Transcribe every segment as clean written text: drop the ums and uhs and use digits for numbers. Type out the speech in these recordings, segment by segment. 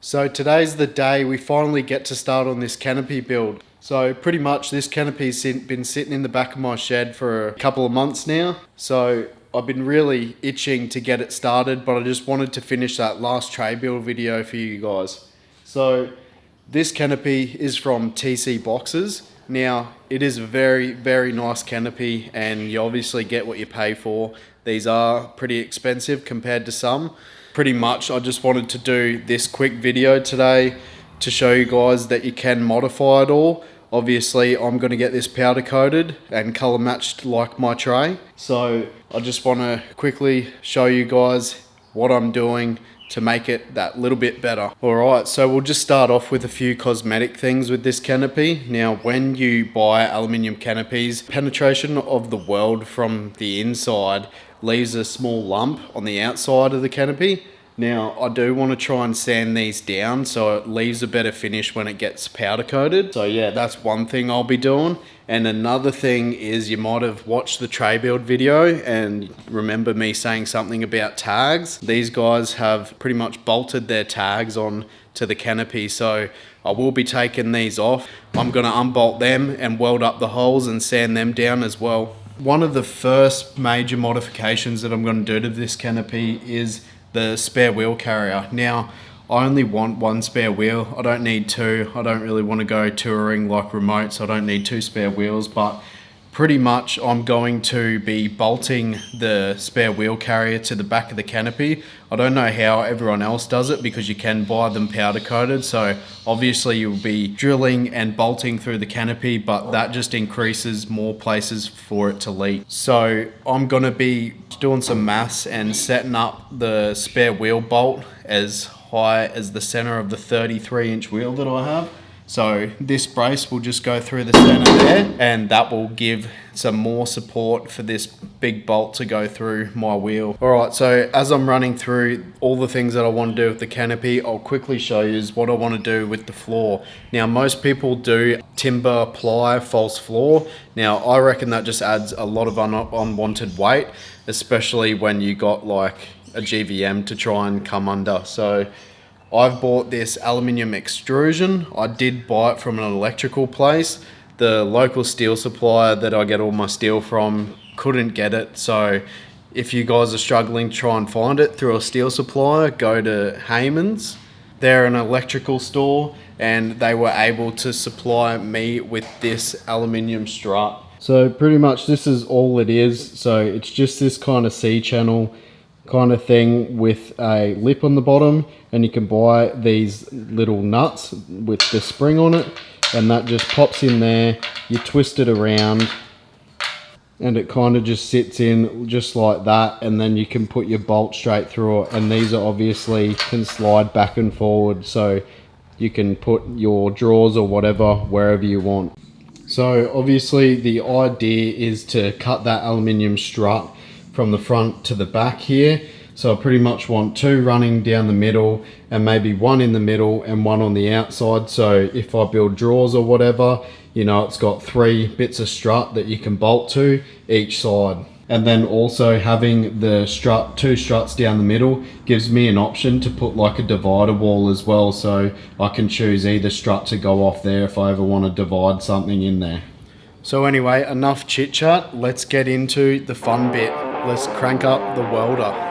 So today's the day we finally get to start on this canopy build. So pretty much this canopy's been sitting in the back of my shed for a couple of months now. So I've been really itching to get it started, but I just wanted to finish that last tray build video for you guys. So this canopy is from TC Boxes. Now it is a very, very nice canopy and you obviously get what you pay for. These are pretty expensive compared to some. Pretty much I just wanted to do this quick video today to show you guys that you can modify it all. Obviously I'm going to get this powder coated and color matched like my tray. So I just want to quickly show you guys what I'm doing to make it that little bit better. Alright, so we'll just start off with a few cosmetic things with this canopy. Now when you buy aluminium canopies, penetration of the weld from the inside leaves a small lump on the outside of the canopy. Now I do want to try and sand these down so it leaves a better finish when it gets powder coated. So yeah, that's one thing I'll be doing. And another thing is you might have watched the tray build video and remember me saying something about tags. These guys have pretty much bolted their tags on to the canopy, so I will be taking these off. I'm going to unbolt them and weld up the holes and sand them down as well. One of the first major modifications that I'm going to do to this canopy is the spare wheel carrier. Now I only want one spare wheel, I don't need two. I don't really want to go touring like remote, so I don't need two spare wheels, but pretty much I'm going to be bolting the spare wheel carrier to the back of the canopy. I don't know how everyone else does it because you can buy them powder coated, so obviously you'll be drilling and bolting through the canopy, but that just increases more places for it to leak. So I'm going to be doing some maths and setting up the spare wheel bolt as high as the center of the 33-inch wheel that I have. So this brace will just go through the center there and that will give some more support for this big bolt to go through my wheel. Alright, so as I'm running through all the things that I want to do with the canopy, I'll quickly show you what I want to do with the floor. Now most people do timber ply false floor. Now I reckon that just adds a lot of unwanted weight, especially when you got like a GVM to try and come under. So I've bought this aluminium extrusion. I did buy it from an electrical place. The local steel supplier that I get all my steel from couldn't get it. So if you guys are struggling to try and find it through a steel supplier, go to Heyman's. They're an electrical store and they were able to supply me with this aluminium strut. So pretty much this is all it is. So it's just this kind of C-channel kind of thing with a lip on the bottom, and you can buy these little nuts with the spring on it, and that just pops in there. You twist it around and it kind of just sits in just like that, and then you can put your bolt straight through it. And these are obviously can slide back and forward, so you can put your drawers or whatever wherever you want. So obviously the idea is to cut that aluminium strut from the front to the back here. So I pretty much want two running down the middle and maybe one in the middle and one on the outside. So if I build drawers or whatever, you know, it's got 3 bits of strut that you can bolt to each side. And then also having the strut, 2 struts down the middle gives me an option to put like a divider wall as well. So I can choose either strut to go off there if I ever want to divide something in there. So anyway, enough chit chat. Let's get into the fun bit. Let's crank up the welder.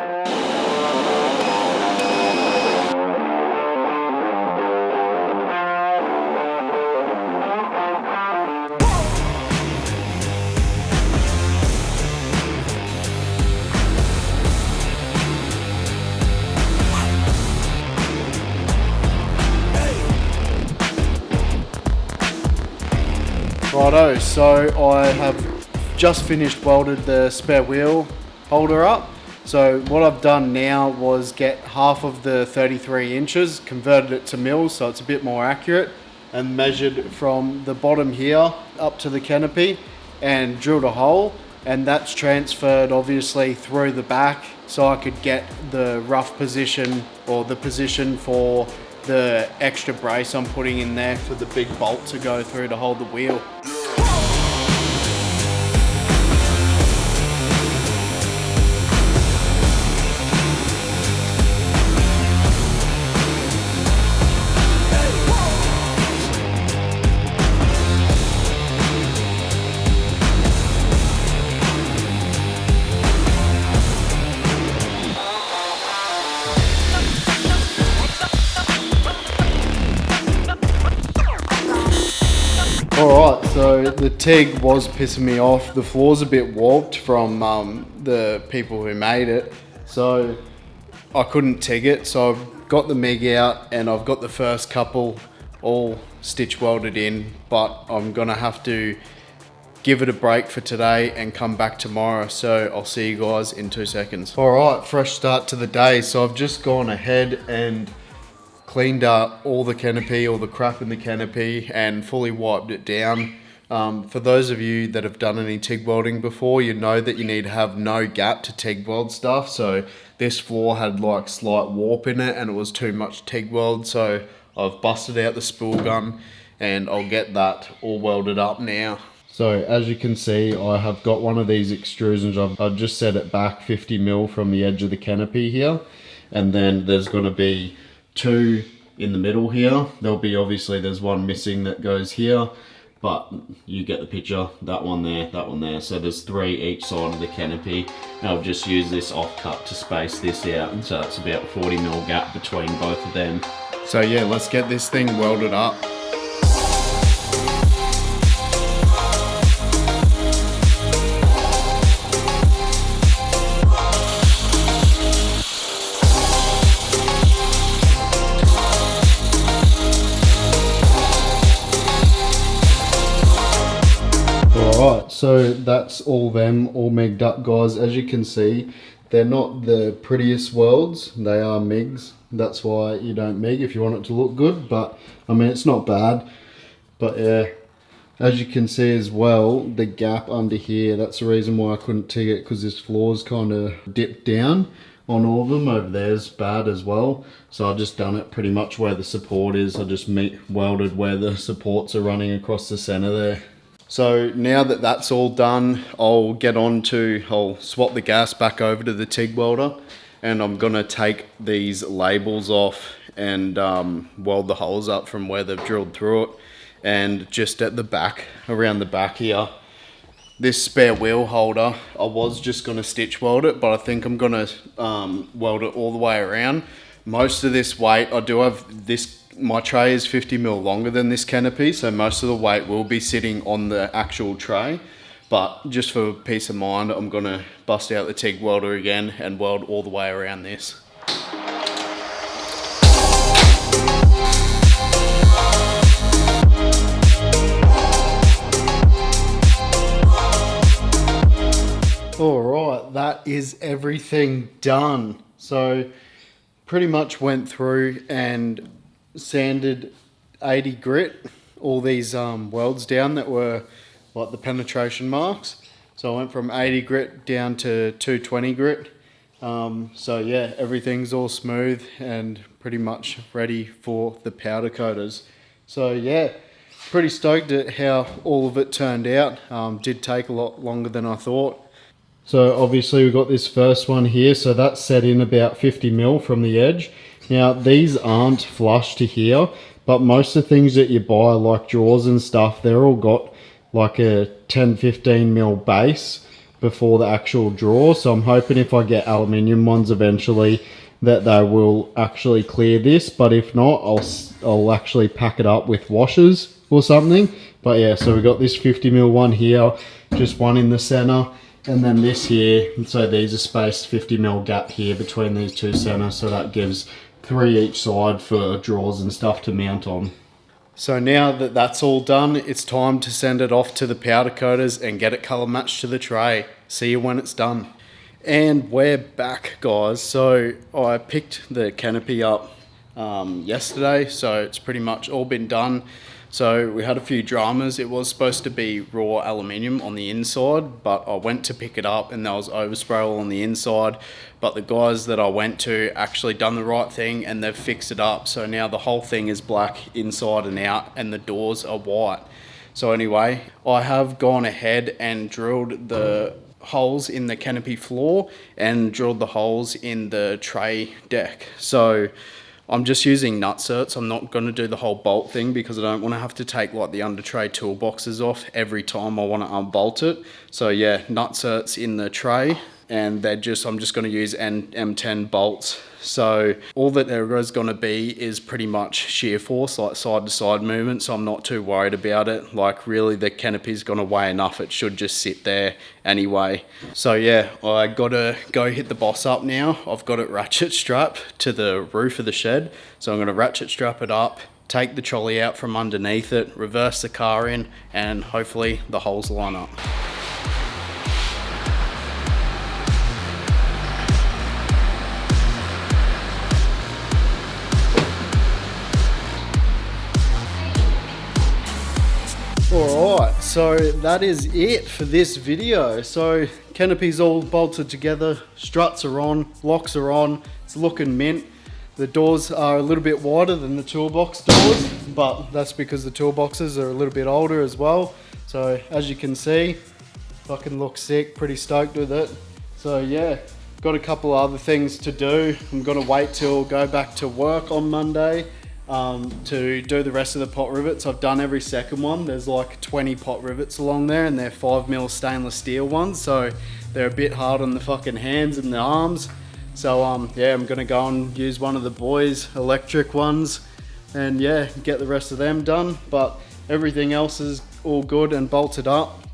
Righto, so I have just finished welded the spare wheel holder up. So what I've done now was get half of the 33 inches, converted it to mils so it's a bit more accurate, and measured from the bottom here up to the canopy and drilled a hole, and that's transferred obviously through the back so I could get the rough position or the position for the extra brace I'm putting in there for the big bolt to go through to hold the wheel. Alright, so the TIG was pissing me off. The floor's a bit warped from the people who made it. So I couldn't TIG it. So I've got the MIG out and I've got the first couple all stitch welded in. But I'm going to have to give it a break for today and come back tomorrow. So I'll see you guys in 2 seconds. Alright, fresh start to the day. So I've just gone ahead and cleaned up all the canopy, all the crap in the canopy, and fully wiped it down. For those of you that have done any TIG welding before, you know that you need to have no gap to TIG weld stuff. So this floor had like slight warp in it and it was too much TIG weld. So I've busted out the spool gun and I'll get that all welded up now. So as you can see, I have got one of these extrusions. I've just set it back 50 mil from the edge of the canopy here. And then there's going to be 2 in the middle here. There'll be, obviously there's one missing that goes here, but you get the picture. That one there, that one there. So there's 3 each side of the canopy. And I've just used this offcut to space this out, and so it's about 40 mil gap between both of them. So yeah, let's get this thing welded up. Alright, so that's all them, all MIG'd up, guys. As you can see, they're not the prettiest welds, they are MIGs. That's why you don't MIG if you want it to look good, but I mean, it's not bad. But yeah, as you can see as well, the gap under here, that's the reason why I couldn't TIG it, because this floor's kind of dipped down on all of them. Over there's bad as well. So I've just done it pretty much where the support is. I just welded where the supports are running across the center there. So now that that's all done, I'll swap the gas back over to the TIG welder, and I'm gonna take these labels off and weld the holes up from where they've drilled through it. And just at the back, around the back here, this spare wheel holder, I was just gonna stitch weld it, but I think I'm gonna weld it all the way around. Most of this weight, I do have this, my tray is 50 mil longer than this canopy, so most of the weight will be sitting on the actual tray. But just for peace of mind, I'm gonna bust out the TIG welder again and weld all the way around this. Alright, that is everything done. So pretty much went through and sanded 80 grit all these welds down that were like the penetration marks. So I went from 80 grit down to 220 grit. So yeah, everything's all smooth and pretty much ready for the powder coaters. So yeah, pretty stoked at how all of it turned out. Did take a lot longer than I thought. So obviously we've got this first one here, so that's set in about 50 mil from the edge. Now these aren't flush to here, but most of the things that you buy, like drawers and stuff, they're all got like a 10-15 mil base before the actual drawer. So I'm hoping if I get aluminium ones eventually that they will actually clear this, but if not, I'll actually pack it up with washers or something. But yeah, so we've got this 50 mil one here, just one in the center. And then this here, and so these are spaced 50 mil gap here between these two centers, so that gives 3 each side for drawers and stuff to mount on. So now that that's all done, it's time to send it off to the powder coaters and get it color matched to the tray. See you when it's done. And we're back, guys. So I picked the canopy up yesterday, so it's pretty much all been done. So we had a few dramas. It was supposed to be raw aluminium on the inside, but I went to pick it up and there was overspray all on the inside. But the guys that I went to actually done the right thing and they've fixed it up. So now the whole thing is black inside and out and the doors are white. So anyway, I have gone ahead and drilled the holes in the canopy floor and drilled the holes in the tray deck. So I'm just using nut certs. I'm not going to do the whole bolt thing because I don't want to have to take like the under tray toolboxes off every time I want to unbolt it. So yeah, nut certs in the tray and I'm just going to use M10 bolts. So all that there is going to be is pretty much shear force, like side to side movement, so I'm not too worried about it. Like really the canopy's going to weigh enough, it should just sit there anyway. So yeah, I got to go hit the boss up now. I've got it ratchet strapped to the roof of the shed, so I'm going to ratchet strap it up, take the trolley out from underneath it, reverse the car in, and hopefully the holes line up. Alright, so that is it for this video. So canopy's all bolted together, struts are on, locks are on, it's looking mint. The doors are a little bit wider than the toolbox doors, but that's because the toolboxes are a little bit older as well. So as you can see, fucking looks sick, pretty stoked with it. So yeah, got a couple other things to do. I'm gonna wait till go back to work on Monday to do the rest of the pot rivets. I've done every second one. There's like 20 pot rivets along there, and they're 5mm stainless steel ones, so they're a bit hard on the fucking hands and the arms. So yeah, I'm gonna go and use one of the boys' electric ones and yeah, get the rest of them done. But everything else is all good and bolted up.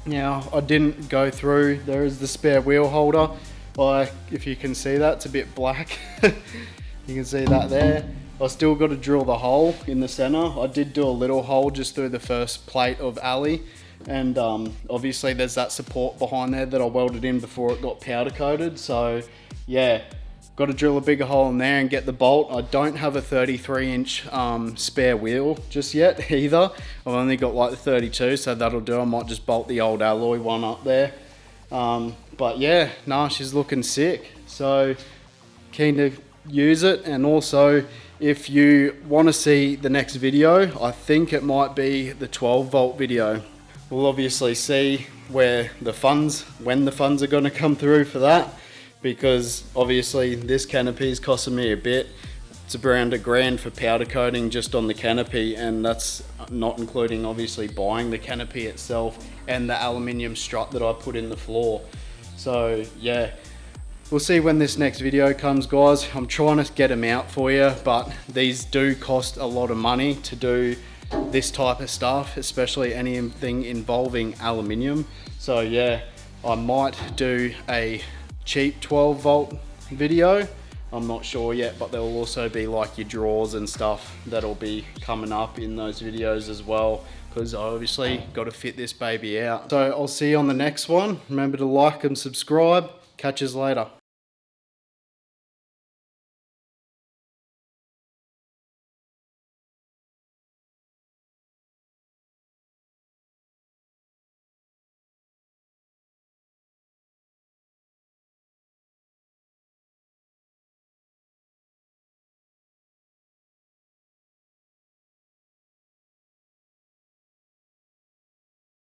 Now I didn't go through, there is the spare wheel holder. Like if you can see that, it's a bit black. You can see that there. I still got to drill the hole in the center. I did do a little hole just through the first plate of alley, and obviously there's that support behind there that I welded in before it got powder coated. So yeah, got to drill a bigger hole in there and get the bolt. I don't have a 33-inch spare wheel just yet either. I've only got like the 32, so that'll do. I might just bolt the old alloy one up there. But yeah, nah, she's looking sick. So keen to use it. And also, if you want to see the next video, I think it might be the 12-volt video. We'll obviously see when the funds are going to come through for that, because obviously this canopy is costing me a bit. It's around $1,000 for powder coating just on the canopy, and that's not including obviously buying the canopy itself and the aluminium strut that I put in the floor. So yeah, we'll see when this next video comes, guys. I'm trying to get them out for you, but these do cost a lot of money to do this type of stuff, especially anything involving aluminium. So yeah, I might do a cheap 12-volt video. I'm not sure yet, but there will also be like your drawers and stuff that'll be coming up in those videos as well, because I obviously got to fit this baby out. So I'll see you on the next one. Remember to like and subscribe. Catch us later.